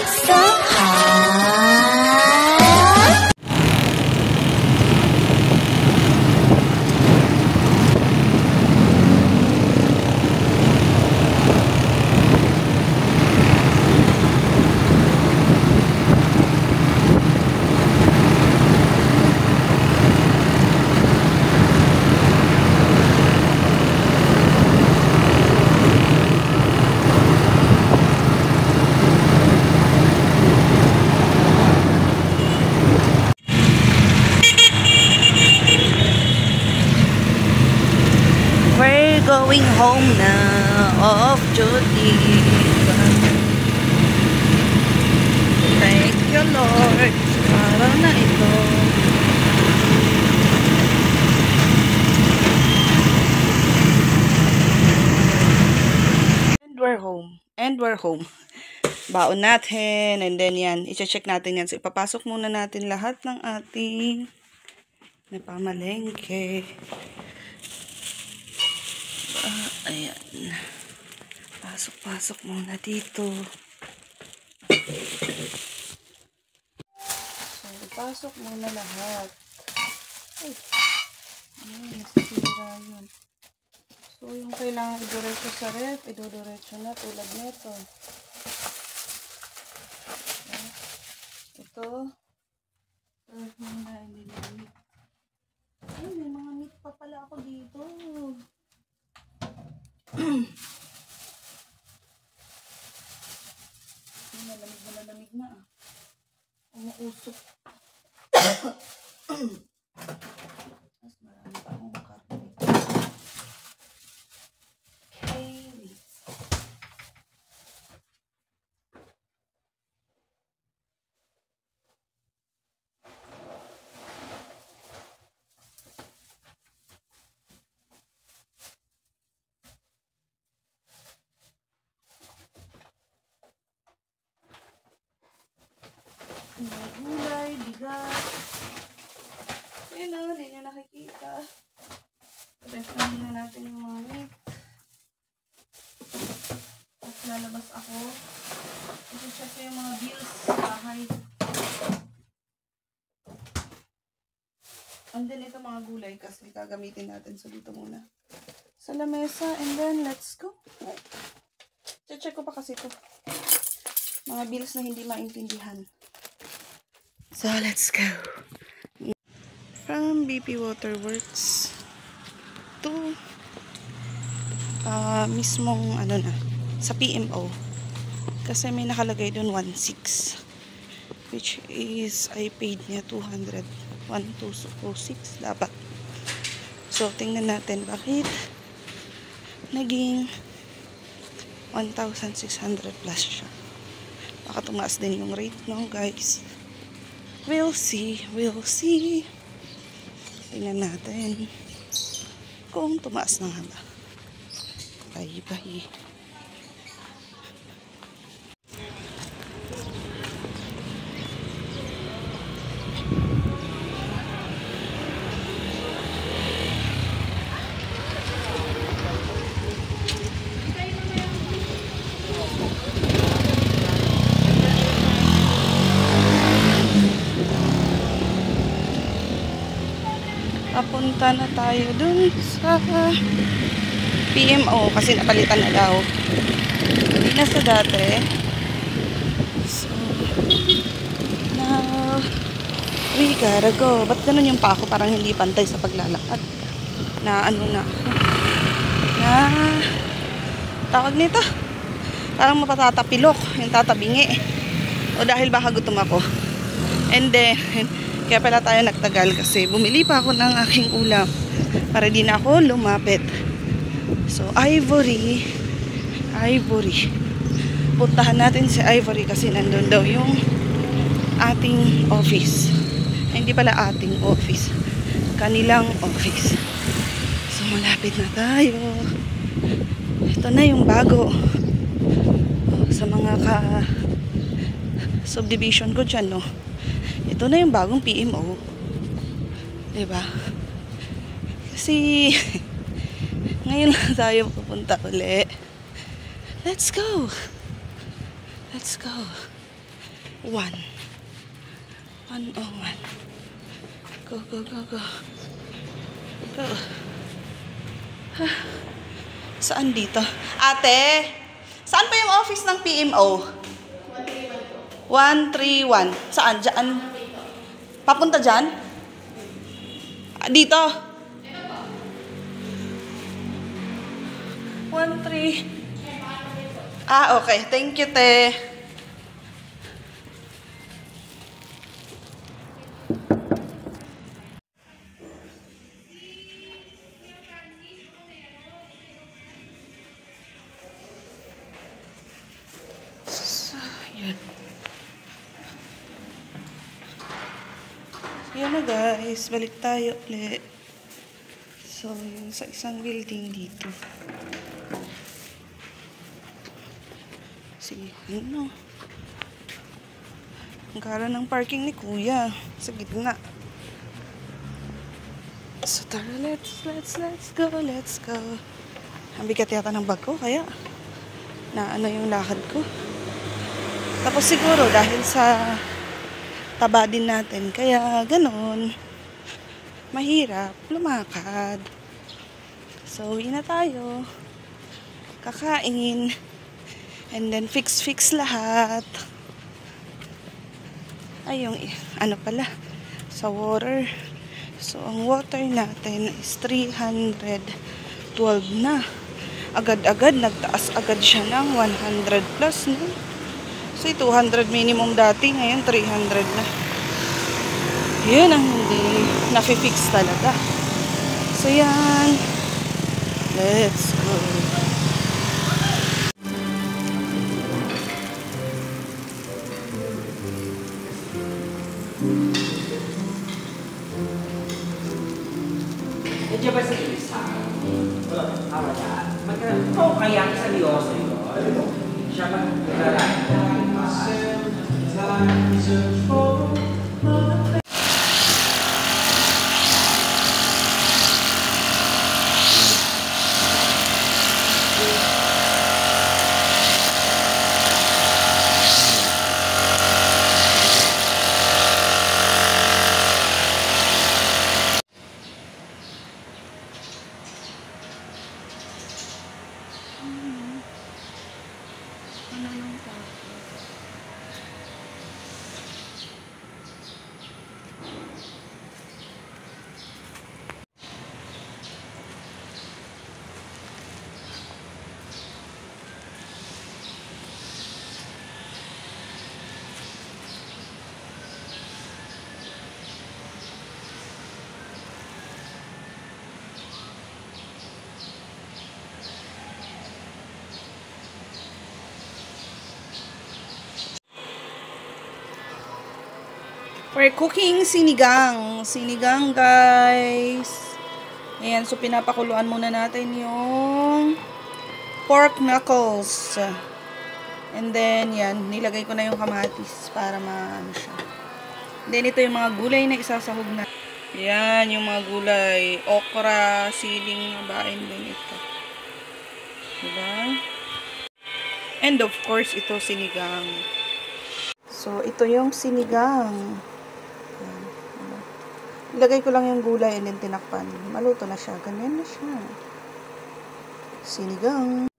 So hot. We're going home now, off duty. Thank you, Lord. Araw na ito. And we're home. And we're home. Baon natin. And then yan, i-check natin yan. So, ipapasok muna natin lahat ng ating napamalengke. Ayan. Pasok muna dito. So, ipasok muna lahat. Ay, nasira yun. So, yung kailangan idiretso sa ref, idiretso na tulad nito. Ito. Ref muna, hindi na meat. Ay, may mga meat pa pala ako dito. Malamig na ah. Umuusok. Mas marami pa akong karne. Okay. May gulay, bigas. Ayun o, hindi nyo nakikita. Restaurant na natin yung mga meat. At lalabas ako. I-check ko yung mga bills sa bahay. And then ito mga gulay kasi gagamitin natin. So dito muna sa lamesa. And then let's go. I-check ko pa kasi ito. Mga bills na hindi maintindihan. So, let's go. From BP Waterworks to mismong ano na, sa PMO. Kasi may nakalagay doon 1.6, which is I paid niya 200. 1.206 dapat. So, tingnan natin bakit naging 1,600 plus siya. Baka tumaas din yung rate, no guys? We'll see. We'll see. Tingnan natin kung tumaas na nga ba. Bye-bye. Papunta na tayo dun sa PMO kasi napalitan na daw. Hindi na sa dati. So, now we gotta go. Ba't ganun yung pa ako? Parang hindi pantay sa paglalakad. Na ano na ako. Na tawag nito. Parang mapatatapilok. Yung tatabingi. O dahil baka gutom ako. And then kaya pala tayo nagtagal kasi bumili pa ako ng aking ulam para di na ako lumapit. So, Ivory. Puntahan natin si Ivory kasi nandun daw yung ating office. Hindi pala ating office. Kanilang office. So, malapit na tayo. Ito na yung bago. Sa mga subdivision ko dyan, no? Ito na yung bagong PMO. Diba? Kasi ngayon lang tayo pupunta uli. Let's go. Let's go. 1. 101. Go, go, go, go. Go. Saan dito? Ate, saan pa yung office ng PMO? 131. Saan? Diyan? Papunta dyan? Dito? 13. Okay. Thank you, te. Yan na guys, balik tayo ulit. So, yun sa isang building dito. Sige, yun. Ang kara ng parking ni kuya. Sa gitna. So, tara, let's go, let's go. Ang bigat yata ng bag ko, kaya na ano yung lakad ko. Tapos siguro dahil sa taba din natin, kaya ganon. Mahirap lumakad. So, uwi na tayo. Kakain. And then, fix lahat. Ay, yung, ano pala, sa water. So, ang water natin is 312 na. Agad-agad, nagtaas agad siya ng 100 plus, no? So, 200 minimum dati, ngayon 300 na. Yun ang hindi nafi-fix talaga. So, yan. Let's go. Medyo ba sa isa? Awa niya. Ikaw kaya seryoso yun. Siya ba lalaki? We're cooking sinigang. Sinigang, guys. Ayan, so pinapakuluan muna natin yung pork knuckles. And then, yan, nilagay ko na yung kamatis para maano siya. Then, ito yung mga gulay na isasahog na. Yan, yung mga gulay. Okra, siling, bain din ito. Diba? And of course, ito sinigang. So, ito yung sinigang. Ilagay ko lang yung gulay and then tinakpan. Maluto na siya. Ganyan na siya. Sinigang.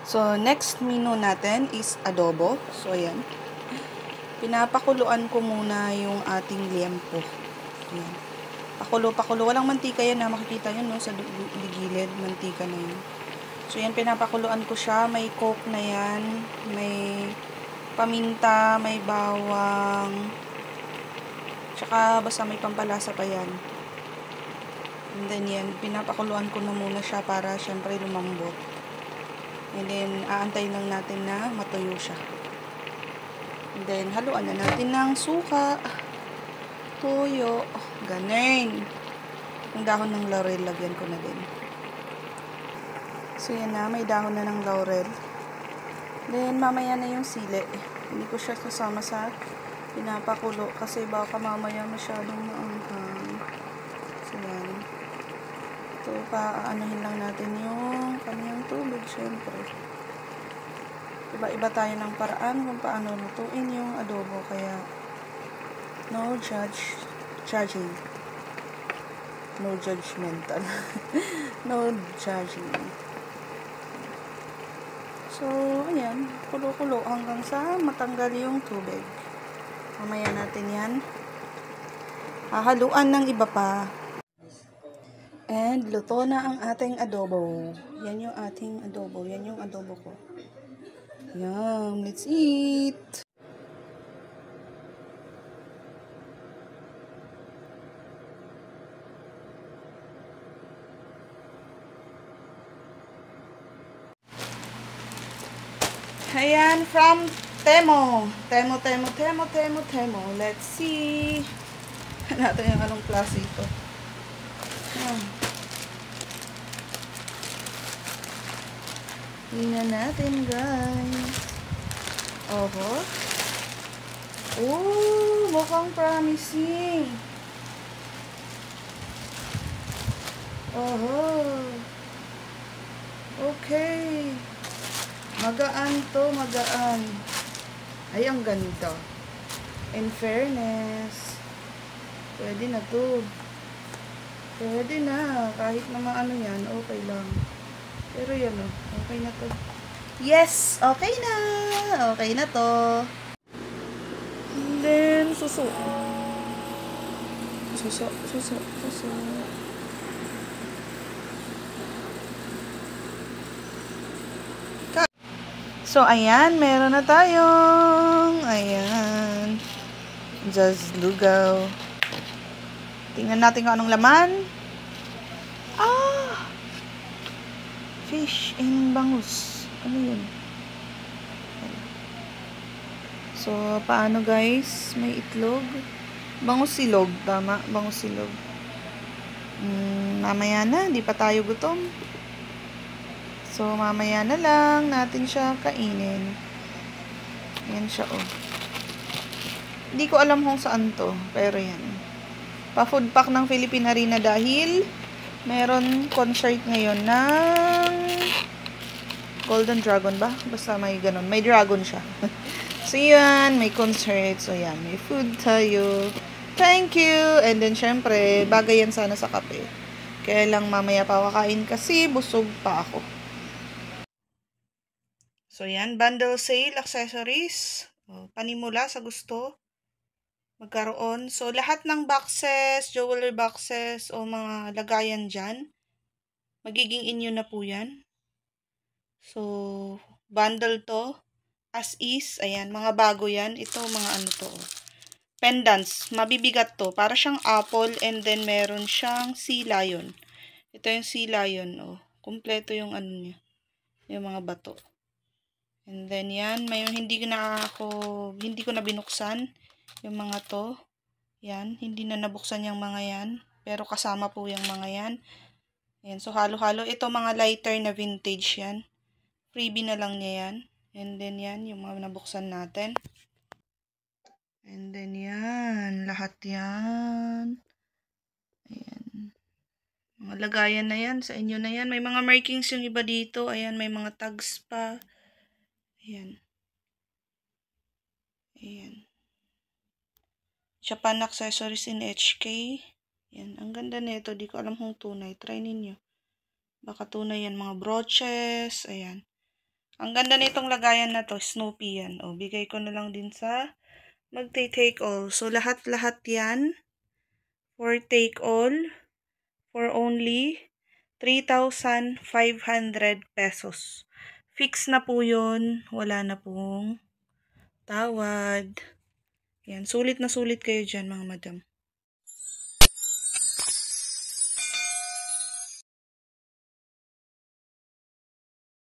So, next menu natin is adobo. So, ayan. Pinapakuluan ko muna yung ating liempo. Ayan. Pakulo. Walang mantika yan na makikita yun, no? Sa gilid, mantika na yun. So, yan, pinapakuluan ko siya. May coke na yan. May paminta, may bawang. Tsaka, basta may pampalasa pa yan. And then, yan, pinapakuluan ko na muna siya para, syempre, lumambot. And then, aantayin lang natin na matuyo siya. And then, haluan na natin ng suka. Tuyo. Ganun. Yung dahon ng laurel, lagyan ko na din. So, yan na. May dahon na ng laurel. Then, mamaya na yung sili. Hindi ko siya kasama sa pinapakulo kasi baka mamaya masyadong maanghang. So, yan. Ito, paaanuhin lang natin yung kanyang tubig, syempre. Iba-iba tayo ng paraan kung paano lutuin yung adobo, kaya no judging. No judgmental. No judging. So, ayan, kulo-kulo hanggang sa matanggal yung tubig. Mamaya natin yan hahaluan ng iba pa. And luto na ang ating adobo. Yan yung ating adobo. Yan yung adobo ko. Yum! Let's eat! Ayan, from Temo. Temo. Let's see. Natin yung anong klase ito. Tingnan natin, guys. Oho. Oh, mukhang promising. Oho. Okay. Magaan to, magaan. Ay, ang ganda. In fairness, pwede na to. Pwede na. Kahit na maano yan, okay lang. Pero yan o, okay na to. Yes! Okay na! Okay na to. And then, suso. So, ayan, meron na tayong, ayan, just lugaw. Tingnan natin kung anong laman. Ah! Fish and bangus. Ano yun? So, paano guys? May itlog. Bangus silog, tama? Bangus silog. Mamaya na, di pa tayo gutom. So, mamaya na lang natin siya kainin. Yan siya, oh. Hindi ko alam kung saan to, pero yan. Pa-food pack ng Philippine Arena dahil meron concert ngayon ng Golden Dragon ba? Basta may ganun. May dragon siya. So, yan. May concert. So, yan. May food tayo. Thank you! And then, syempre, bagay yan sana sa kape. Kaya lang mamaya pa kakain kasi busog pa ako. So, yan. Bundle sale, accessories. Panimula sa gusto. Magkaroon. So, lahat ng boxes, jewelry boxes, o mga lagayan dyan, magiging inyo na po yan. So, bundle to. As is. Ayan, mga bago yan. Ito, mga ano to. Pendants. Mabibigat to. Para siyang apple and then meron siyang sea lion. Ito yung sea lion. Oh. Kompleto yung ano niya. Yung mga bato. And then yan, may hindi ko na binuksan yung mga to. Yan, hindi na nabuksan yung mga yan, pero kasama po yung mga yan. Yan, so halo-halo. Ito mga lighter na vintage yan. Freebie na lang niya yan. And then yan, yung mga nabuksan natin. And then yan, lahat yan. Ayan. Mga lagayan na yan, sa inyo na yan. May mga markings yung iba dito. Ayan, may mga tags pa. Ayan. Ayan. Japan accessories in HK. Ayan. Ang ganda nito. Di ko alam kung tunay. Try ninyo. Baka tunay yan. Mga brooches. Ayan. Ang ganda nitong lagayan na to. Snoopy yan. O, bigay ko na lang din sa magte-take all. So, lahat-lahat yan. For take all. For only 3,500 pesos. Fix na po yun. Wala na pong tawad. Yan, sulit na sulit kayo dyan mga madam.